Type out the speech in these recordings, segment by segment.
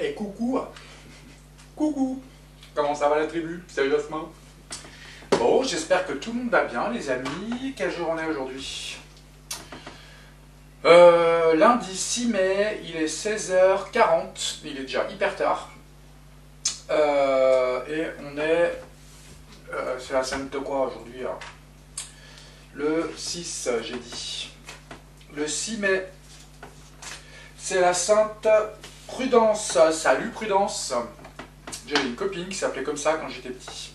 Et coucou, coucou, comment ça va la tribu? Sérieusement? Bon, j'espère que tout le monde va bien les amis. Quel jour on est aujourd'hui? Lundi 6 mai, il est 16h40, il est déjà hyper tard. Et on est... c'est la semaine de quoi aujourd'hui hein? Le 6, j'ai dit. Le 6 mai, c'est la Sainte Prudence. Salut Prudence. J'avais une copine qui s'appelait comme ça quand j'étais petit.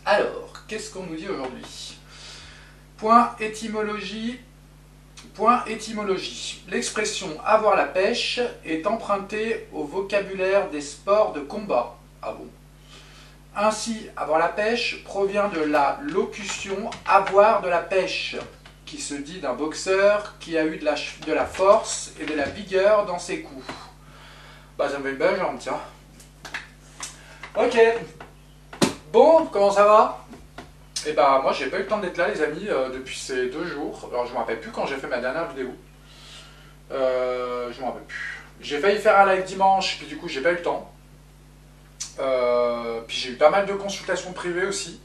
Alors, qu'est-ce qu'on nous dit aujourd'hui? Point étymologie. Point étymologie. L'expression « avoir la pêche » est empruntée au vocabulaire des sports de combat. Ah bon? Ainsi, avoir la pêche provient de la locution « avoir de la pêche », qui se dit d'un boxeur qui a eu de la force et de la vigueur dans ses coups. Bah ça me fait une belle jambe, tiens. Ok. Bon, comment ça va? Et bah moi j'ai pas eu le temps d'être là les amis depuis ces 2 jours. Alors je me rappelle plus quand j'ai fait ma dernière vidéo. Je me rappelle plus. J'ai failli faire un live dimanche, puis du coup j'ai pas eu le temps. Puis j'ai eu pas mal de consultations privées aussi.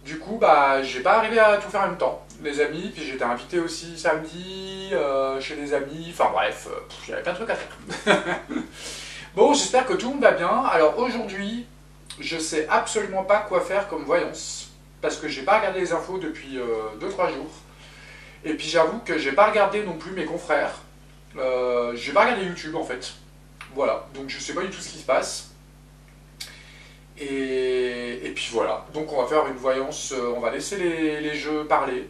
Du coup bah j'ai pas arrivé à tout faire en même temps, les amis. Puis j'étais invité aussi samedi chez des amis. Enfin bref, j'avais plein de trucs à faire. Bon, j'espère que tout le monde va bien. Alors aujourd'hui, je sais absolument pas quoi faire comme voyance. Parce que j'ai pas regardé les infos depuis 2-3 jours. Et puis j'avoue que j'ai pas regardé non plus mes confrères. J'ai pas regardé YouTube en fait. Voilà, donc je sais pas du tout ce qui se passe. Et puis voilà, donc on va faire une voyance, on va laisser les jeux parler.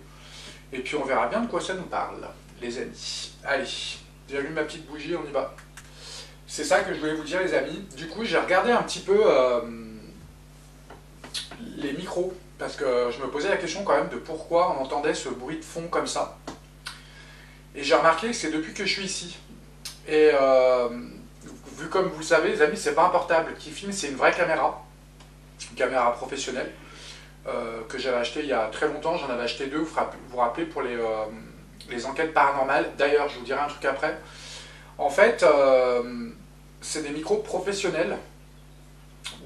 Et puis on verra bien de quoi ça nous parle, les amis. Allez, j'allume ma petite bougie, on y va. C'est ça que je voulais vous dire les amis. Du coup j'ai regardé un petit peu les micros. Parce que je me posais la question quand même de pourquoi on entendait ce bruit de fond comme ça. Et j'ai remarqué que c'est depuis que je suis ici. Et vu comme vous le savez, les amis, c'est pas un portable qui filme, c'est une vraie caméra. Une caméra professionnelle que j'avais acheté il y a très longtemps. J'en avais acheté 2, vous vous rappelez, pour les enquêtes paranormales. D'ailleurs, je vous dirai un truc après. En fait, c'est des micros professionnels.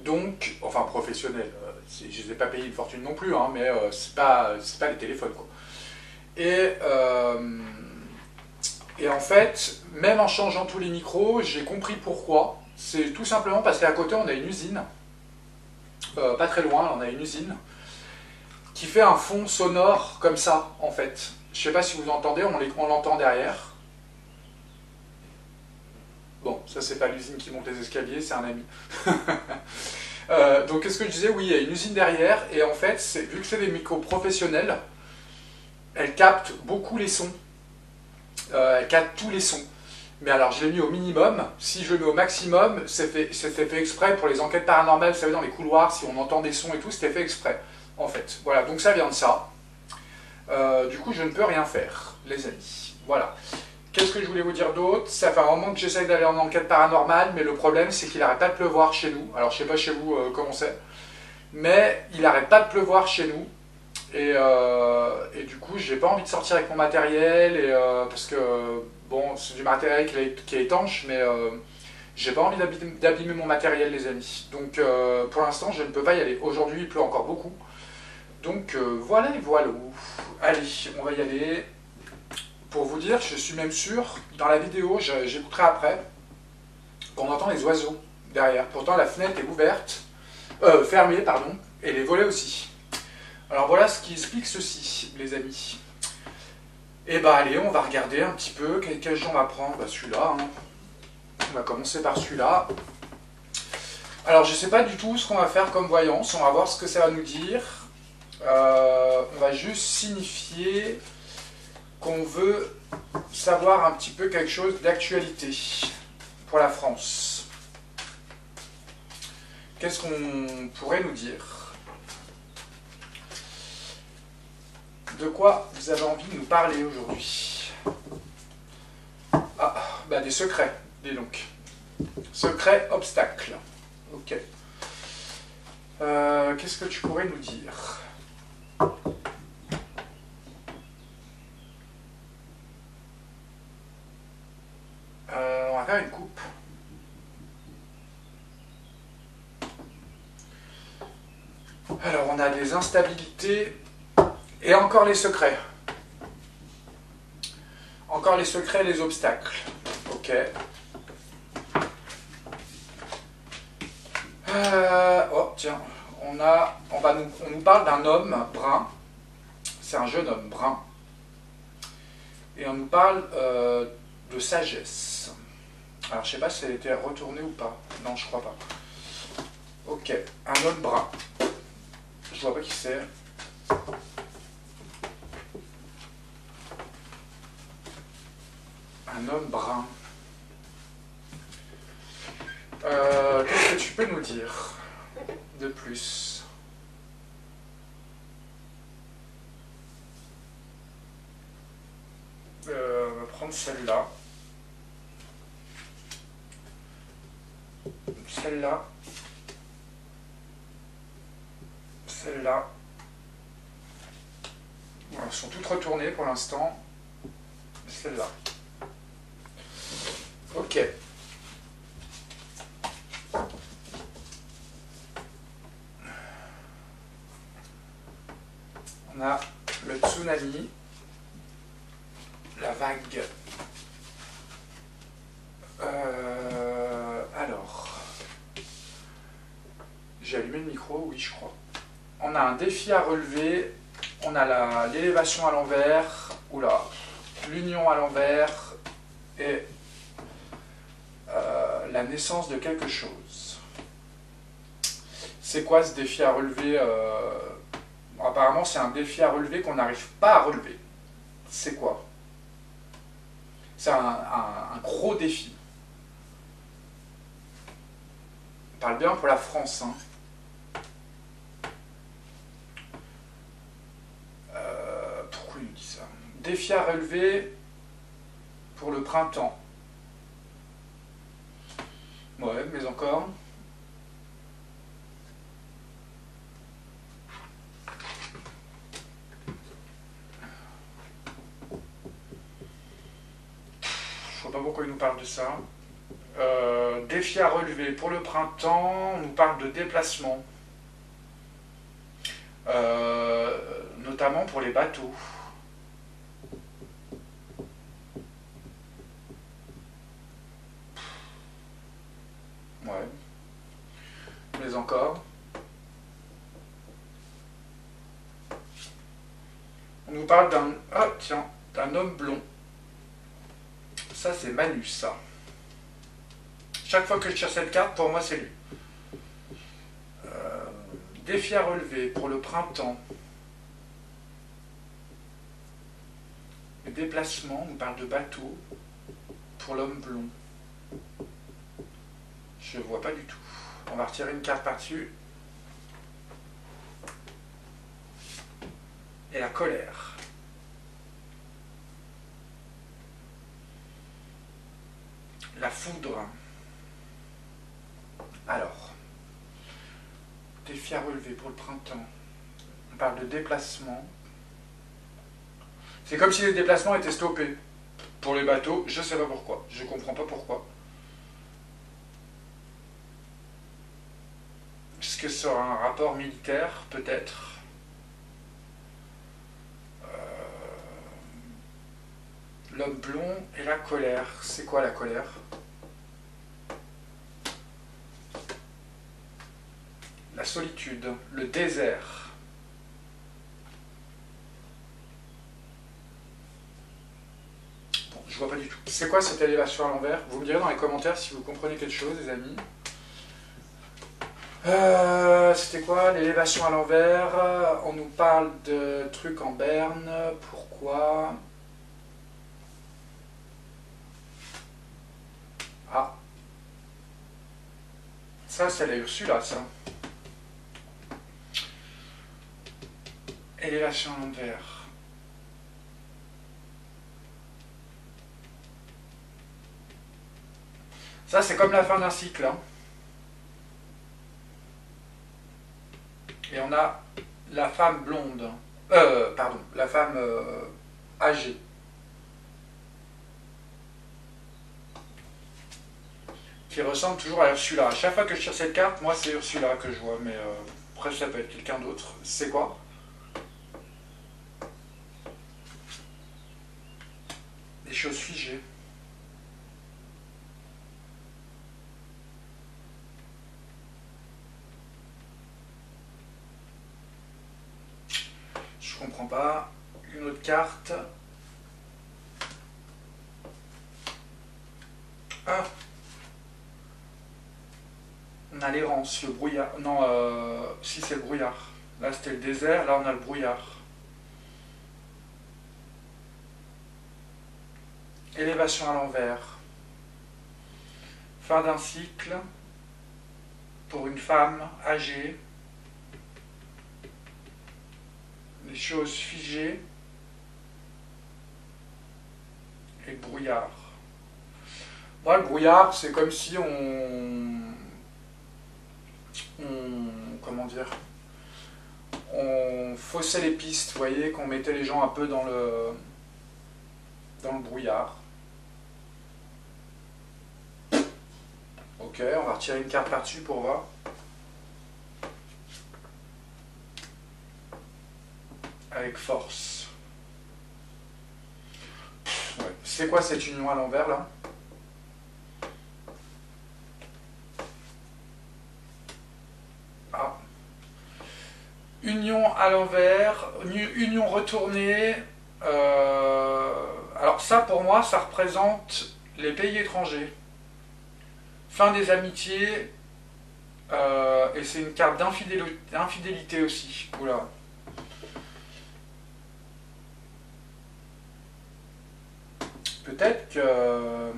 Donc, enfin professionnels. Je ne les ai pas payés une fortune non plus, hein, mais c'est pas les téléphones, quoi. Et en fait, même en changeant tous les micros, j'ai compris pourquoi. C'est tout simplement parce qu'à côté, on a une usine, pas très loin, on a une usine, qui fait un fond sonore comme ça, en fait. Je ne sais pas si vous entendez, on l'entend derrière. Bon, ça c'est pas l'usine qui monte les escaliers, c'est un ami. Donc qu'est-ce que je disais? Oui, il y a une usine derrière, et en fait, vu que c'est des micros professionnels, elles captent beaucoup les sons. Elles captent tous les sons. Mais alors, je l'ai mis au minimum. Si je le mets au maximum, c'était fait exprès pour les enquêtes paranormales, vous savez, dans les couloirs, si on entend des sons et tout, c'était fait exprès, en fait. Voilà, donc ça vient de ça. Du coup, je ne peux rien faire, les amis. Voilà. Qu'est-ce que je voulais vous dire d'autre? Ça fait un moment que j'essaye d'aller en enquête paranormale, mais le problème c'est qu'il n'arrête pas de pleuvoir chez nous. Alors je sais pas chez vous comment c'est, mais il n'arrête pas de pleuvoir chez nous. Et du coup j'ai pas envie de sortir avec mon matériel, parce que bon c'est du matériel qui est étanche, mais j'ai pas envie d'abîmer mon matériel les amis. Donc pour l'instant je ne peux pas y aller. Aujourd'hui il pleut encore beaucoup. Donc voilà et voilà. Allez, on va y aller. Pour vous dire, je suis même sûr, dans la vidéo, j'écouterai après, qu'on entend les oiseaux derrière. Pourtant, la fenêtre est ouverte, fermée, pardon, et les volets aussi. Alors voilà ce qui explique ceci, les amis. Et bah allez, on va regarder un petit peu quel jeu on va prendre. Bah, celui-là, hein. On va commencer par celui-là. Alors, je sais pas du tout ce qu'on va faire comme voyance, on va voir ce que ça va nous dire. On va juste signifier qu'on veut savoir un petit peu quelque chose d'actualité pour la France. Qu'est-ce qu'on pourrait nous dire? De quoi vous avez envie de nous parler aujourd'hui? Ah, bah des secrets, dis donc. Secrets, obstacles. Ok. Qu'est-ce que tu pourrais nous dire? On va faire une coupe. Alors, on a des instabilités et encore les secrets. Encore les secrets et les obstacles. Ok. Oh, tiens. On nous parle d'un homme brun. C'est un jeune homme brun. Et on nous parle de sagesse. Alors, je sais pas si elle a été retournée ou pas. Non, je crois pas. Ok. Un homme brun. Je vois pas qui c'est. Un homme brun. Qu'est-ce que tu peux nous dire de plus? On va prendre celle-là. Celle-là. Celle-là. Voilà, elles sont toutes retournées pour l'instant. Celle-là. Ok. On a le tsunami, la vague. Alors, j'ai allumé le micro, oui je crois. On a un défi à relever, on a l'élévation à l'envers, oula, l'union à l'envers et la naissance de quelque chose. C'est quoi ce défi à relever? Apparemment, c'est un défi à relever qu'on n'arrive pas à relever. C'est quoi? C'est un gros défi. On parle bien pour la France. Hein. Pourquoi il nous dit ça? Défi à relever pour le printemps. Ouais, mais encore. Je vois pas pourquoi il nous parle de ça. Défi à relever pour le printemps, on nous parle de déplacement. Notamment pour les bateaux. Ouais. Mais encore. On nous parle d'un... Ah, tiens, d'un homme blond. Ça, c'est Manu, ça. Chaque fois que je tire cette carte, pour moi, c'est lui. Défi à relever pour le printemps. Le déplacement, on parle de bateau pour l'homme blond. Je ne vois pas du tout. On va retirer une carte par-dessus. Et la colère. La foudre. Alors, défi à relever pour le printemps. On parle de déplacement. C'est comme si les déplacements étaient stoppés. Pour les bateaux, je ne sais pas pourquoi. Je ne comprends pas pourquoi. Est-ce que ça aura un rapport militaire? Peut-être. L'homme blond et la colère. C'est quoi la colère? La solitude, le désert. Bon, je vois pas du tout. C'est quoi cette élévation à l'envers? Vous me direz dans les commentaires si vous comprenez quelque chose, les amis. C'était quoi l'élévation à l'envers? On nous parle de trucs en berne. Pourquoi? Ah. Ça, c'est la Ursula, ça. Élévation à l'envers. Ça, c'est comme la fin d'un cycle. Hein. Et on a la femme blonde. Pardon, la femme âgée. Qui ressemble toujours à Ursula. À chaque fois que je tire cette carte, moi, c'est Ursula que je vois. Mais Après, ça peut être quelqu'un d'autre. C'est quoi? Des choses figées. Je comprends pas. Une autre carte. Ah, on a l'errance, le brouillard. Non, si c'est le brouillard. Là c'était le désert, là on a le brouillard. Élévation à l'envers. Fin d'un cycle pour une femme âgée. Les choses figées. Et le brouillard. Moi, le brouillard, c'est comme si comment dire, on faussait les pistes, vous voyez, qu'on mettait les gens un peu dans le brouillard. Ok, on va retirer une carte par-dessus pour voir. Avec force. Ouais. C'est quoi cette union à l'envers là? Ah. Union à l'envers, union retournée. Alors ça pour moi ça représente les pays étrangers. Fin des amitiés. Et c'est une carte d'infidélité aussi. Oula. Peut-être que...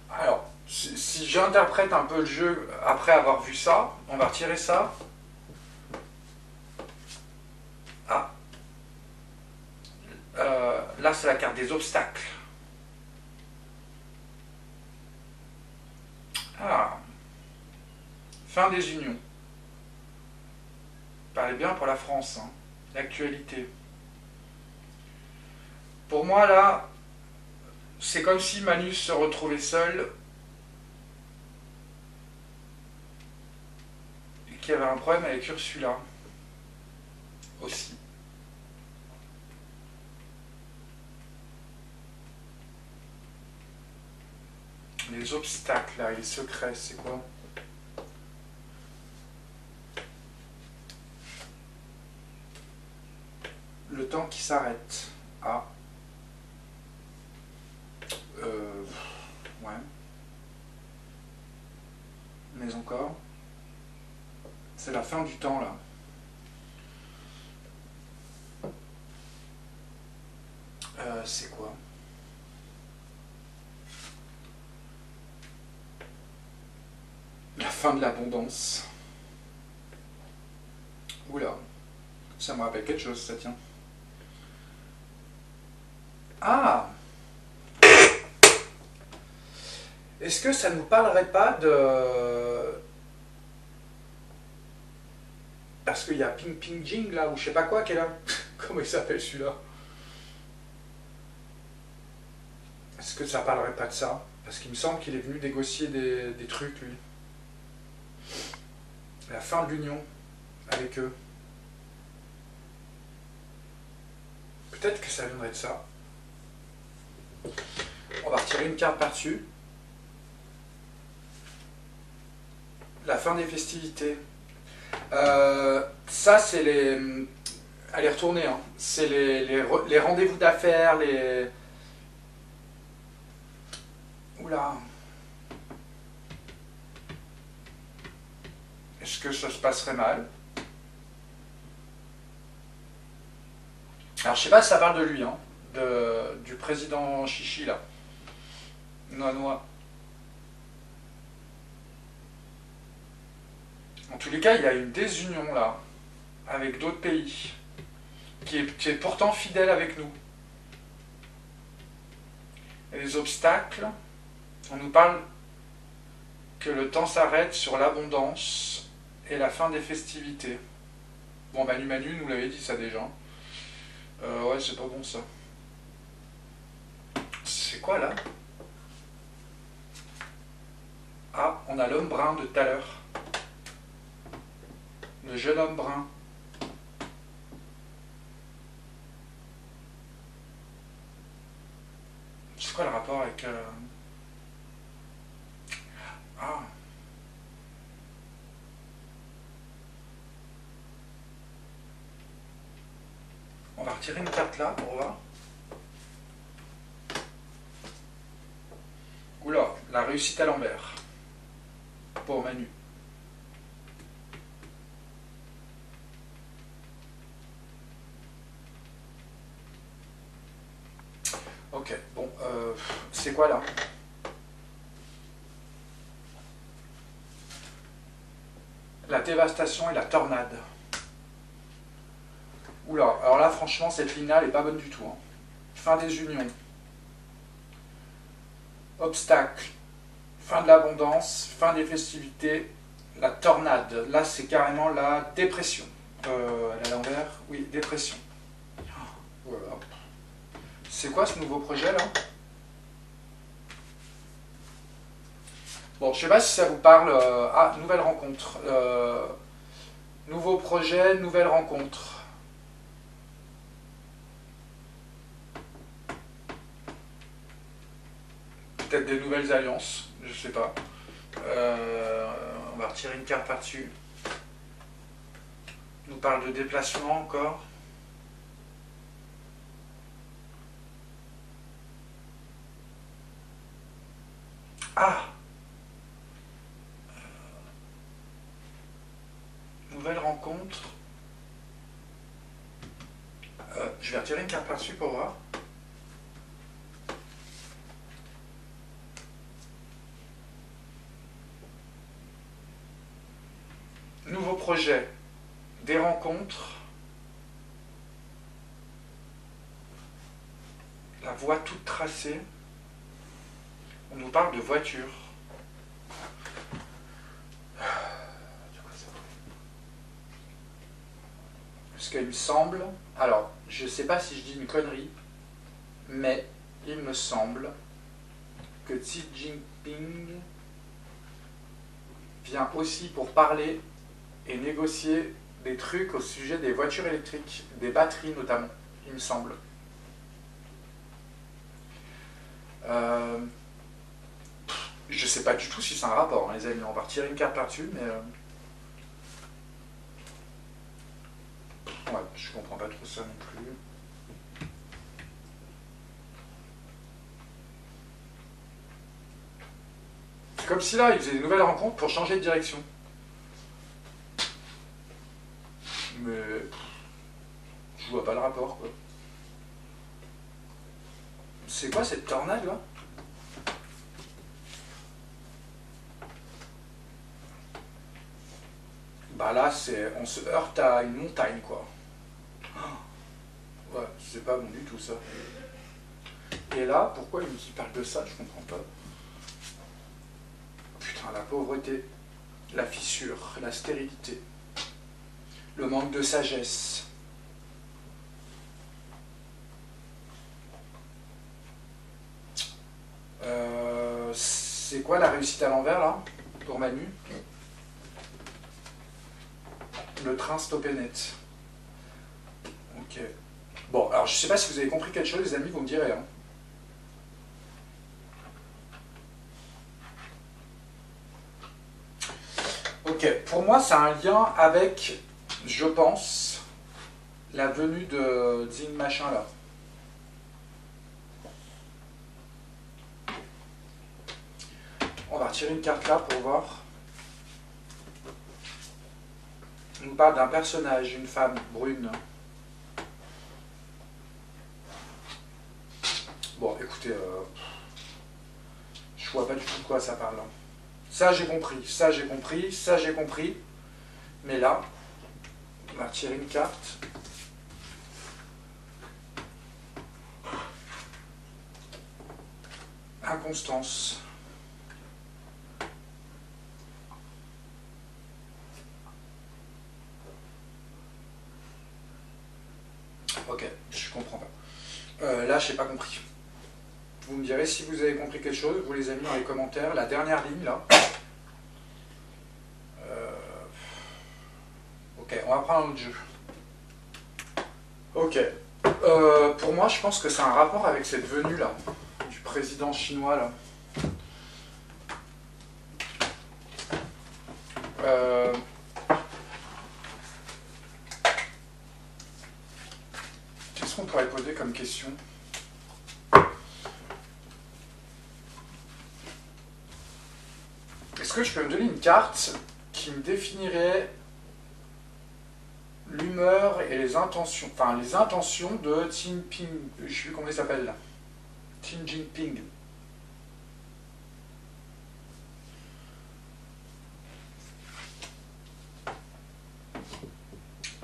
Alors, si j'interprète un peu le jeu après avoir vu ça, on va retirer ça. Ah. Là, c'est la carte des obstacles. Ah. Fin des unions. Parlez bien pour la France, hein. L'actualité. Pour moi, là, c'est comme si Manus se retrouvait seul et qu'il y avait un problème avec Ursula aussi. Les obstacles, là, les secrets, c'est quoi? Le temps qui s'arrête. Ah. Ouais. Mais encore. C'est la fin du temps, là. C'est quoi? La fin de l'abondance. Oula. Ça me rappelle quelque chose, ça tient. Ah! Est-ce que ça ne nous parlerait pas de... Parce qu'il y a Ping Ping Jing là, ou je sais pas quoi qui est là. Comment il s'appelle celui-là? Est-ce que ça parlerait pas de ça? Parce qu'il me semble qu'il est venu négocier des trucs, lui. La fin de l'union avec eux. Peut-être que ça viendrait de ça. On va retirer une carte par-dessus. La fin des festivités. Ça, c'est les... Allez, retourner. Hein. C'est les rendez-vous d'affaires, les... Oula. Est-ce que ça se passerait mal? Alors, je sais pas si ça parle de lui, hein, du président Chichi, là. Noix. En tous les cas, il y a une désunion, là, avec d'autres pays, qui est pourtant fidèle avec nous. Et les obstacles, on nous parle que le temps s'arrête sur l'abondance et la fin des festivités. Bon, Manu nous l'avait dit ça déjà. Ouais, c'est pas bon ça. C'est quoi là? Ah, on a l'homme brun de tout à l'heure. Le jeune homme brun. C'est quoi le rapport avec... Ah. On va retirer une carte là pour voir. Oula, la réussite à l'envers. Pour Manu. Ok, bon, c'est quoi là? La dévastation et la tornade. Oula, alors là franchement cette ligne-là elle est pas bonne du tout. Hein. Fin des unions. Obstacle. Fin de l'abondance. Fin des festivités. La tornade. Là c'est carrément la dépression. Elle est à l'envers. Oui, dépression. Voilà. C'est quoi ce nouveau projet là? Bon, je sais pas si ça vous parle. Ah, nouvelle rencontre. Nouveau projet, nouvelle rencontre. Peut-être des nouvelles alliances, je sais pas. On va retirer une carte par-dessus. On nous parle de déplacement encore. Ah! Nouvelle rencontre. Je vais retirer une carte par-dessus pour voir. Nouveau projet. Des rencontres. La voie toute tracée. On nous parle de voiture. Parce qu'il me semble, alors je ne sais pas si je dis une connerie, mais il me semble que Xi Jinping vient aussi pour parler et négocier des trucs au sujet des voitures électriques, des batteries notamment, il me semble. Je sais pas du tout si c'est un rapport, hein, les amis. On va retirer une carte par-dessus, mais... Ouais, je comprends pas trop ça non plus. C'est comme si là, ils faisaient des nouvelles rencontres pour changer de direction. Mais... Je vois pas le rapport, quoi. C'est quoi cette tornade, là? Bah là, on se heurte à une montagne, quoi. Ouais, c'est pas bon du tout, ça. Et là, pourquoi il parle de ça? Je comprends pas. Putain, la pauvreté, la fissure, la stérilité, le manque de sagesse. C'est quoi la réussite à l'envers, là, pour Manu? Le train stoppé net. Ok. Bon, alors je sais pas si vous avez compris quelque chose, les amis, vous me direz. Hein. Ok, pour moi, c'est un lien avec, je pense, la venue de Xing machin là. On va retirer une carte là pour voir. On nous parle d'un personnage, une femme brune. Bon, écoutez, je vois pas du tout de quoi ça parle. Hein. Ça j'ai compris, ça j'ai compris, ça j'ai compris. Mais là, on va retirer une carte. Inconstance. Ok, je comprends pas. Là, je n'ai pas compris. Vous me direz si vous avez compris quelque chose, vous les amis dans les commentaires. La dernière ligne là, va prendre un autre jeu. Ok. Pour moi, je pense que c'est un rapport avec cette venue là, du président chinois là. Qu'est-ce qu'on pourrait poser comme question? Est-ce que tu peux me donner une carte qui me définirait l'humeur et les intentions, enfin les intentions de Xi Jinping, je ne sais plus comment il s'appelle là, Xi Jinping.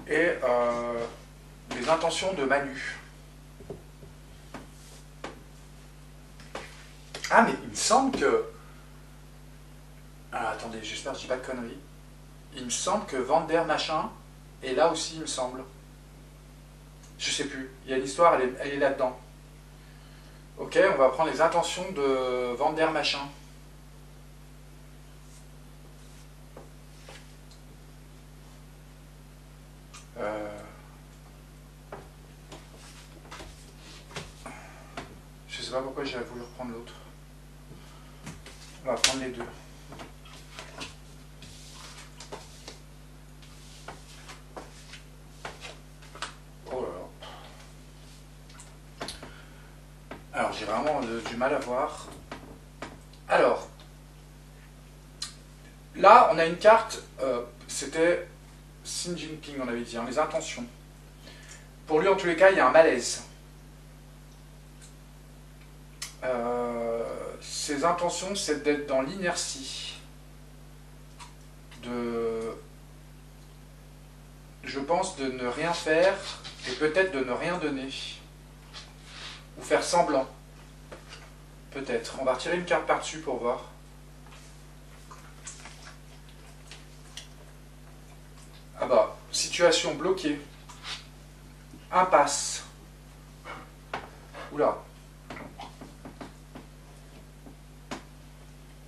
Et les intentions de Manu. Ah mais il me semble que... Ah, attendez, j'espère que je dis pas de conneries. Il me semble que Vander machin est là aussi, il me semble. Je sais plus. Il y a l'histoire, elle est là-dedans. Ok, on va prendre les intentions de Vander machin. Je sais pas pourquoi j'ai voulu reprendre l'autre. On va prendre les deux. Oh là là. Alors j'ai vraiment du mal à voir. Alors, là on a une carte, c'était Xi Jinping, on avait dit, hein, les intentions. Pour lui en tous les cas il y a un malaise. Ses intentions c'est d'être dans l'inertie. Je pense de ne rien faire et peut-être de ne rien donner. Ou faire semblant. Peut-être. On va retirer une carte par-dessus pour voir. Ah bah, situation bloquée. Impasse. Oula.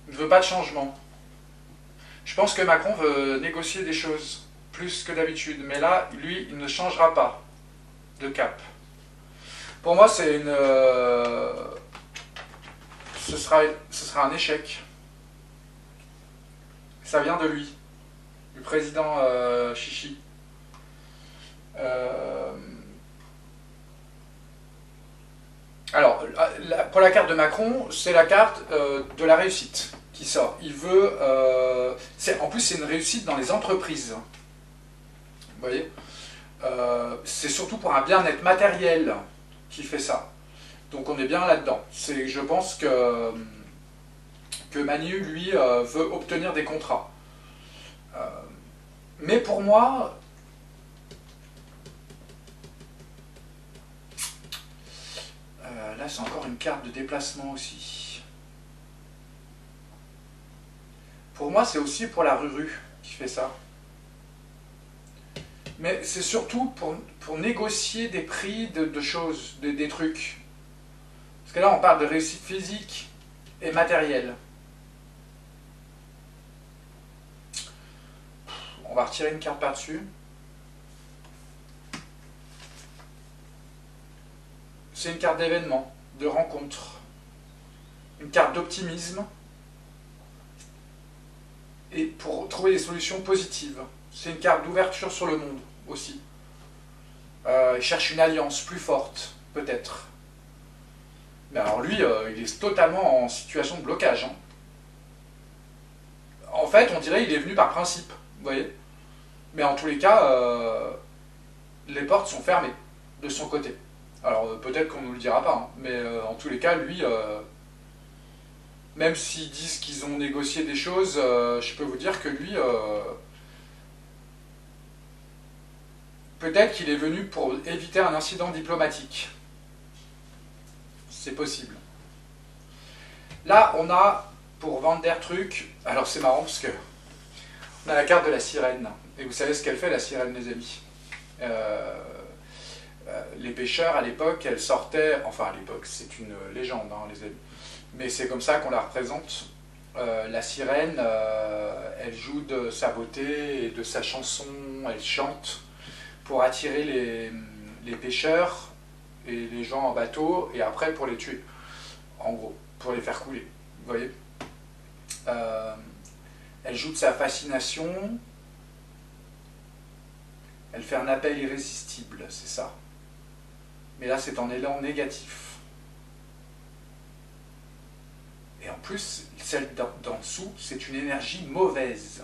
Il ne veut pas de changement. Je pense que Macron veut négocier des choses plus que d'habitude. Mais là, lui, il ne changera pas de cap. Pour moi, c'est une... ce sera un échec. Ça vient de lui, du président Chichi. Alors, pour la carte de Macron, c'est la carte de la réussite qui sort. Il veut... en plus, c'est une réussite dans les entreprises. Vous voyez, c'est surtout pour un bien-être matériel qui fait ça. Donc on est bien là-dedans. Je pense que Manu, lui, veut obtenir des contrats. Mais pour moi... là, c'est encore une carte de déplacement aussi. Pour moi, c'est aussi pour la Ruru qui fait ça. Mais c'est surtout pour négocier des prix de choses, des trucs. Parce que là, on parle de réussite physique et matérielle. On va retirer une carte par-dessus. C'est une carte d'événement, de rencontre. Une carte d'optimisme. Et pour trouver des solutions positives. C'est une carte d'ouverture sur le monde aussi. Il cherche une alliance plus forte, peut-être. Mais alors lui, il est totalement en situation de blocage. Hein. En fait, on dirait qu'il est venu par principe, vous voyez. Mais en tous les cas, les portes sont fermées de son côté. Alors peut-être qu'on ne nous le dira pas, hein, mais en tous les cas, lui, même s'ils disent qu'ils ont négocié des choses, je peux vous dire que lui, peut-être qu'il est venu pour éviter un incident diplomatique. C'est possible. Là, on a, pour vendre des trucs, alors c'est marrant parce que on a la carte de la sirène. Et vous savez ce qu'elle fait, la sirène, les amis. Les pêcheurs, à l'époque, elle sortait... Enfin, à l'époque, c'est une légende, hein, les amis. Mais c'est comme ça qu'on la représente. La sirène, elle joue de sa beauté et de sa chanson, elle chante pour attirer les pêcheurs et les gens en bateau, et après pour les tuer, en gros, pour les faire couler. Vous voyez. Euh, Elle joue de sa fascination, elle fait un appel irrésistible, c'est ça. Mais là, c'est en élan négatif. Et en plus, celle d'en dessous, c'est une énergie mauvaise.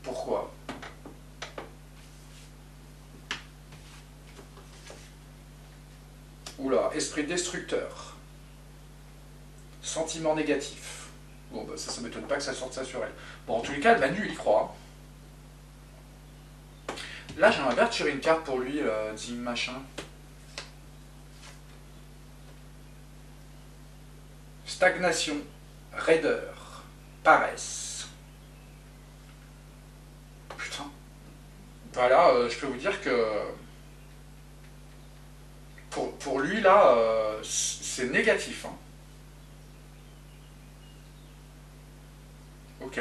Pourquoi? Oula, esprit destructeur. Sentiment négatif. Bon, bah ça m'étonne pas que ça sorte ça sur elle. Bon, en tous les cas, Manu, il y croit. Là, j'aimerais bien tirer une carte pour lui, Dim machin. Stagnation, raideur, paresse. Putain. Voilà, je peux vous dire que pour lui, là, c'est négatif. Hein. Ok.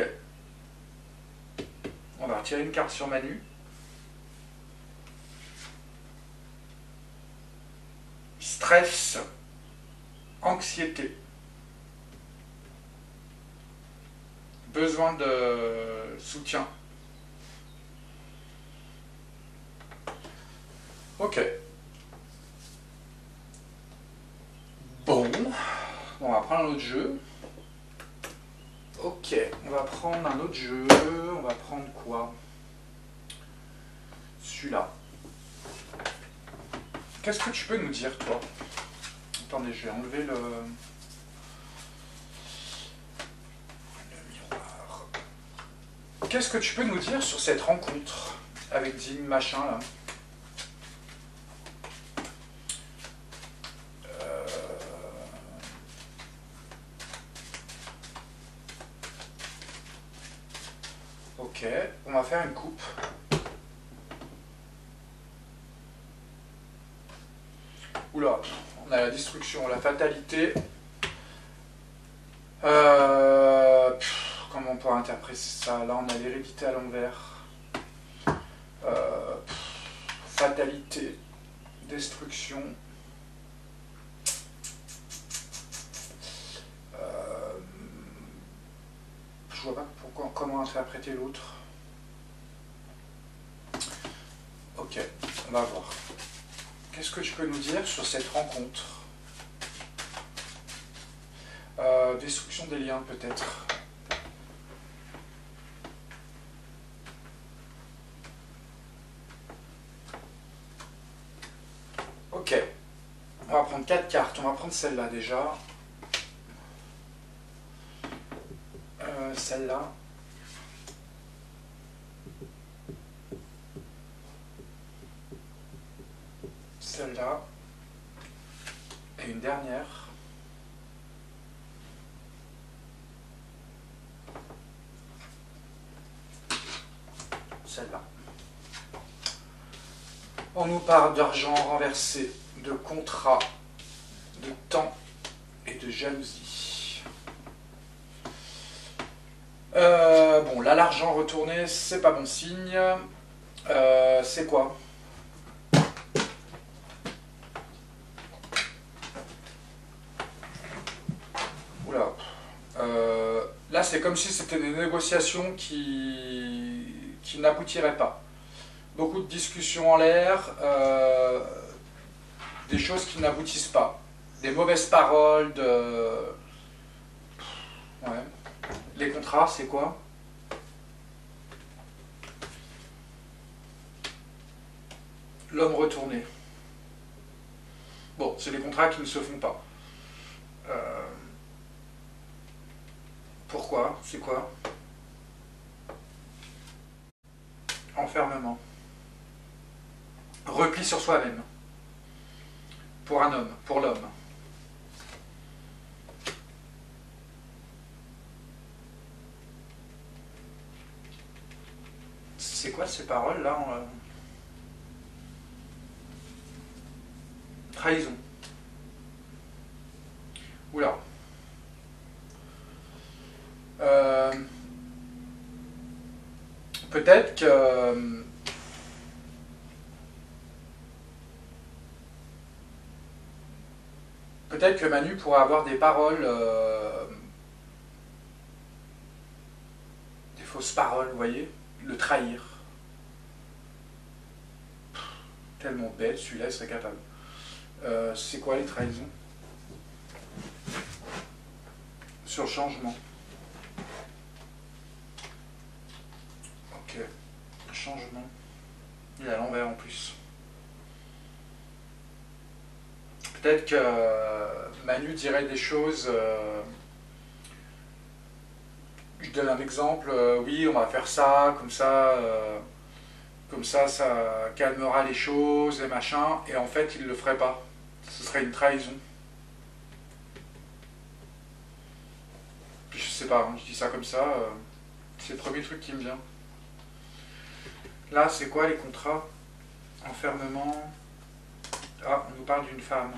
On va retirer une carte sur Manu. Stress, anxiété. Besoin de soutien. Ok. Bon, on va prendre un autre jeu. Ok, on va prendre un autre jeu. On va prendre quoi? Celui-là. Qu'est-ce que tu peux nous dire, toi? Attendez, je vais enlever le miroir. Qu'est-ce que tu peux nous dire sur cette rencontre avec Dim machin, là? Ok, on va faire une coupe. Oula, on a la destruction, la fatalité. Comment on peut interpréter ça? Là, on a l'hérédité à l'envers. Fatalité, destruction. Je vois pas comment interpréter l'autre. Ok, on va voir. Qu'est-ce que tu peux nous dire sur cette rencontre? Destruction des liens, peut-être. Ok. On va prendre 4 cartes. On va prendre celle-là déjà. Celle-là. Celle-là. Et une dernière. Celle-là. On nous parle d'argent renversé, de contrat, de temps et de jalousie. Bon, là, l'argent retourné, c'est pas bon signe. C'est quoi? Oula. Là, c'est comme si c'était des négociations qui n'aboutiraient pas. Beaucoup de discussions en l'air, des choses qui n'aboutissent pas. Des mauvaises paroles, Ouais. Les contrats, c'est quoi? L'homme retourné. Bon, c'est des contrats qui ne se font pas. Pourquoi? C'est quoi? Enfermement. Repli sur soi-même. Pour un homme, pour l'homme. C'est quoi ces paroles là? trahison. Oula. Peut-être que... Peut-être que Manu pourrait avoir des paroles, des fausses paroles, vous voyez, le trahir. Tellement bête, celui-là, il serait capable. C'est quoi les trahisons? Sur le changement. Ok, changement. Il est à l'envers en plus. Peut-être que Manu dirait des choses. Je donne un exemple. Oui, on va faire ça, ça calmera les choses et machin. Et en fait, il ne le ferait pas. Ce serait une trahison. Je sais pas, hein, je dis ça comme ça. C'est le premier truc qui me vient. Là, c'est quoi les contrats? Enfermement. Ah, on nous parle d'une femme.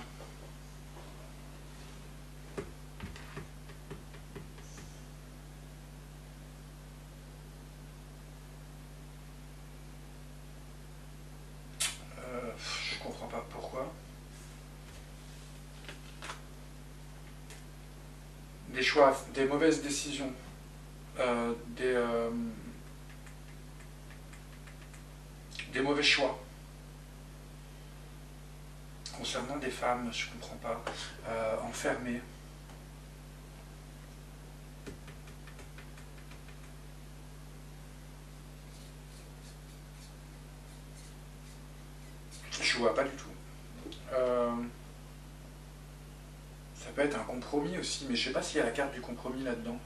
Je comprends pas pourquoi. Des choix, des mauvaises décisions, des mauvais choix. Concernant des femmes, je comprends pas. Enfermées. Je vois pas du tout. Ça peut être un compromis aussi, mais je sais pas s'il y a la carte du compromis là-dedans.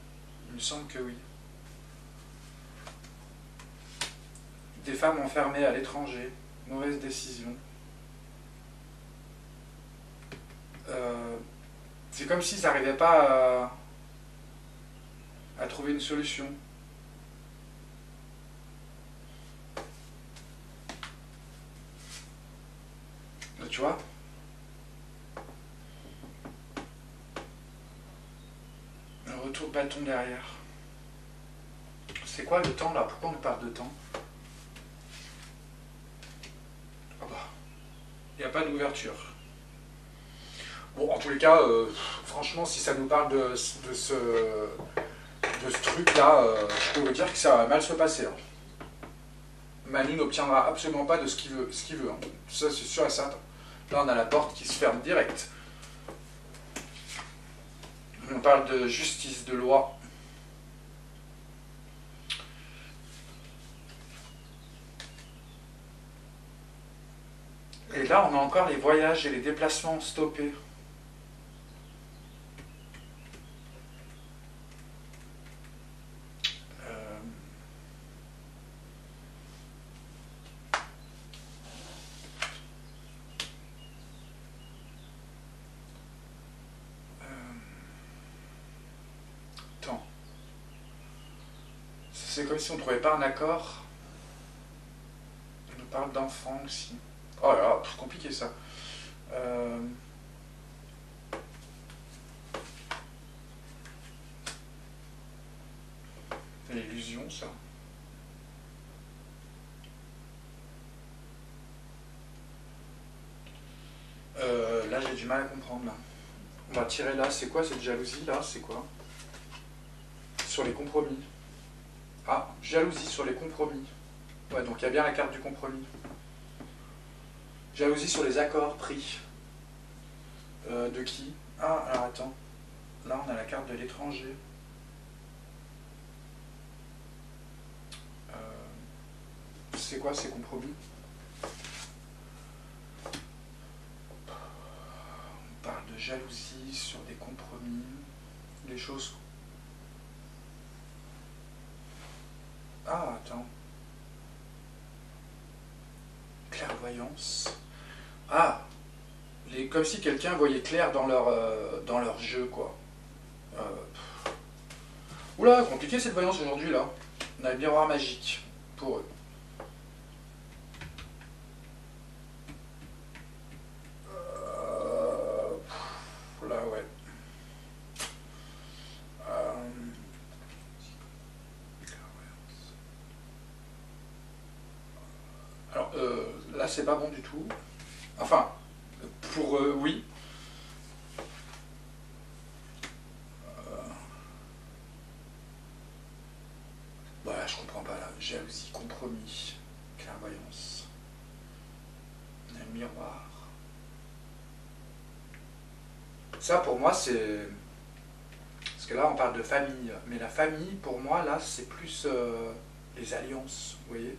Il me semble que oui. Des femmes enfermées à l'étranger, mauvaise décision. C'est comme s'ils n'arrivaient pas à trouver une solution. Tu vois? Un retour de bâton derrière. C'est quoi le temps là? Pourquoi on nous parle de temps? Ah bah, il n'y a pas d'ouverture. Bon, en tous les cas, franchement, si ça nous parle de ce truc-là, je peux vous dire que ça va mal se passer. Hein. Manu n'obtiendra absolument pas de ce qu'il veut. Hein. Ça, c'est sûr et certain. Là, on a la porte qui se ferme direct. On parle de justice, de loi. Et là, on a encore les voyages et les déplacements stoppés. C'est comme si on ne trouvait pas un accord. On nous parle d'enfants aussi. Oh là là, c'est compliqué ça. C'est l'illusion ça. Là j'ai du mal à comprendre là. On va tirer là, c'est quoi cette jalousie là? C'est quoi? Sur les compromis. Ah, jalousie sur les compromis. Ouais, donc il y a bien la carte du compromis. Jalousie sur les accords pris. De qui? Ah, alors attends. Là, on a la carte de l'étranger. C'est quoi ces compromis? On parle de jalousie sur des compromis. Des choses... Ah, attends. Clairvoyance. Ah, comme si quelqu'un voyait clair dans leur jeu, quoi. Oula, compliqué cette voyance aujourd'hui, là. On a le miroir magique pour eux. là c'est pas bon du tout. Enfin, pour oui. Voilà, je comprends pas là. Jalousie, compromis, clairvoyance, un miroir. Ça pour moi c'est... Parce que là on parle de famille, mais la famille pour moi là c'est plus les alliances, vous voyez.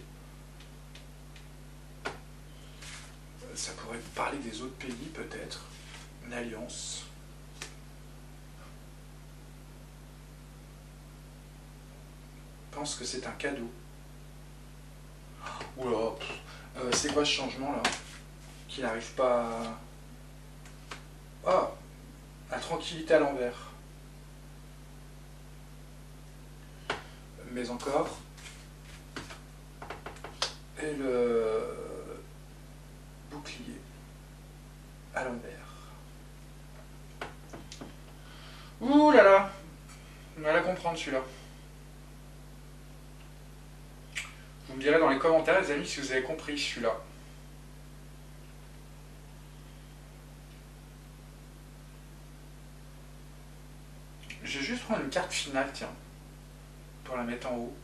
Ça pourrait parler des autres pays peut-être, une alliance. Je pense que c'est un cadeau. Oula, c'est quoi ce changement là? Qui n'arrive pas à... Ah, la tranquillité à l'envers. Mais encore. Et le bouclier à l'envers. Ouh là là, on va la comprendre celui-là. Vous me direz dans les commentaires, les amis, si vous avez compris celui-là. Je vais juste prendre une carte finale, tiens, pour la mettre en haut.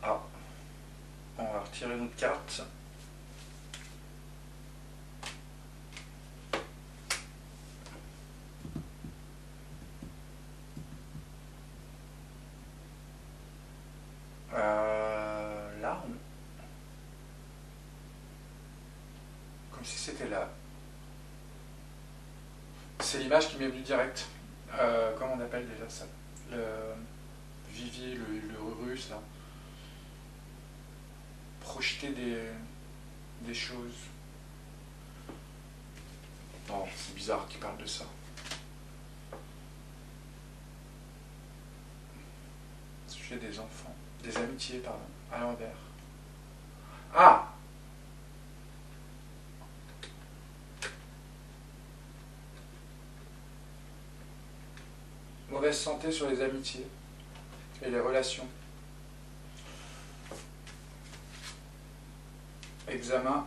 Ah, on va retirer notre carte. Là, comme si c'était là. C'est l'image qui m'est venue direct. Comment on appelle déjà ça? Le vivier, le russe, là. Projeter des choses. Non, c'est bizarre qu'il parle de ça. Sujet des enfants. Des amitiés, pardon. À l'envers. Ah! Mauvaise santé sur les amitiés et les relations. Examen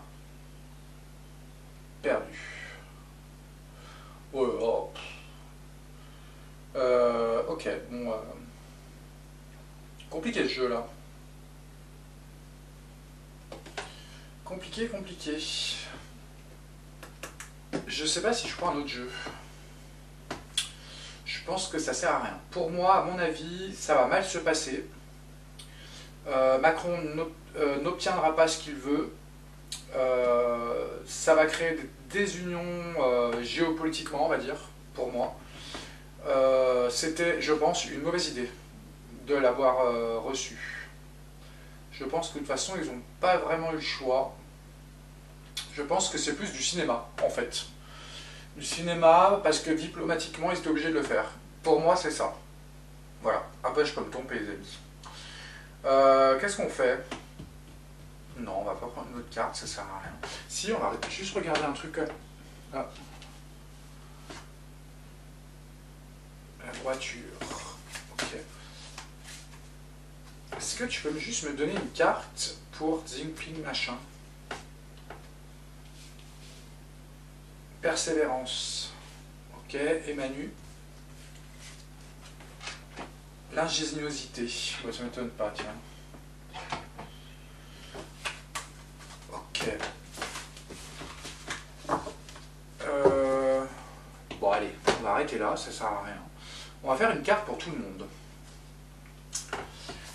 perdu. Ouais, oh. Ok, bon. Compliqué ce jeu là. Compliqué, compliqué. Je sais pas si je prends un autre jeu. Je pense que ça sert à rien. Pour moi, à mon avis, ça va mal se passer. Macron n'obtiendra pas ce qu'il veut. Ça va créer des désunions géopolitiquement, on va dire, pour moi. C'était, je pense, une mauvaise idée de l'avoir reçu. Je pense que de toute façon, ils n'ont pas vraiment eu le choix. Je pense que c'est plus du cinéma, en fait. Du cinéma, parce que diplomatiquement, ils étaient obligés de le faire. Pour moi, c'est ça. Voilà. Après, je peux me tromper, les amis. Qu'est-ce qu'on fait? Non, on va pas prendre une autre carte, ça sert à rien. Si, on va juste regarder un truc. Ah. La voiture. Ok. Est-ce que tu peux juste me donner une carte pour Jinping machin? Persévérance. Ok, Emmanuel. L'ingéniosité. Bon, ça m'étonne pas, tiens. Ok. Bon, allez, on va arrêter là, ça sert à rien. On va faire une carte pour tout le monde.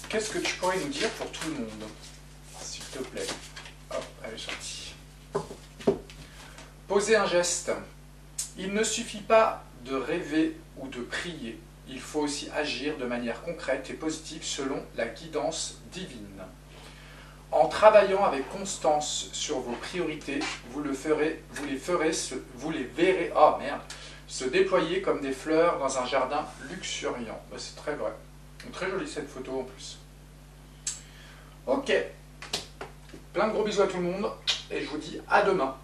Qu'est-ce que tu pourrais nous dire pour tout le monde, s'il te plaît? Hop, elle est sortie. Poser un geste. Il ne suffit pas de rêver ou de prier. Il faut aussi agir de manière concrète et positive selon la guidance divine. En travaillant avec constance sur vos priorités, vous les verrez, oh merde, se déployer comme des fleurs dans un jardin luxuriant. C'est très vrai. Très jolie cette photo en plus. Ok. Plein de gros bisous à tout le monde et je vous dis à demain.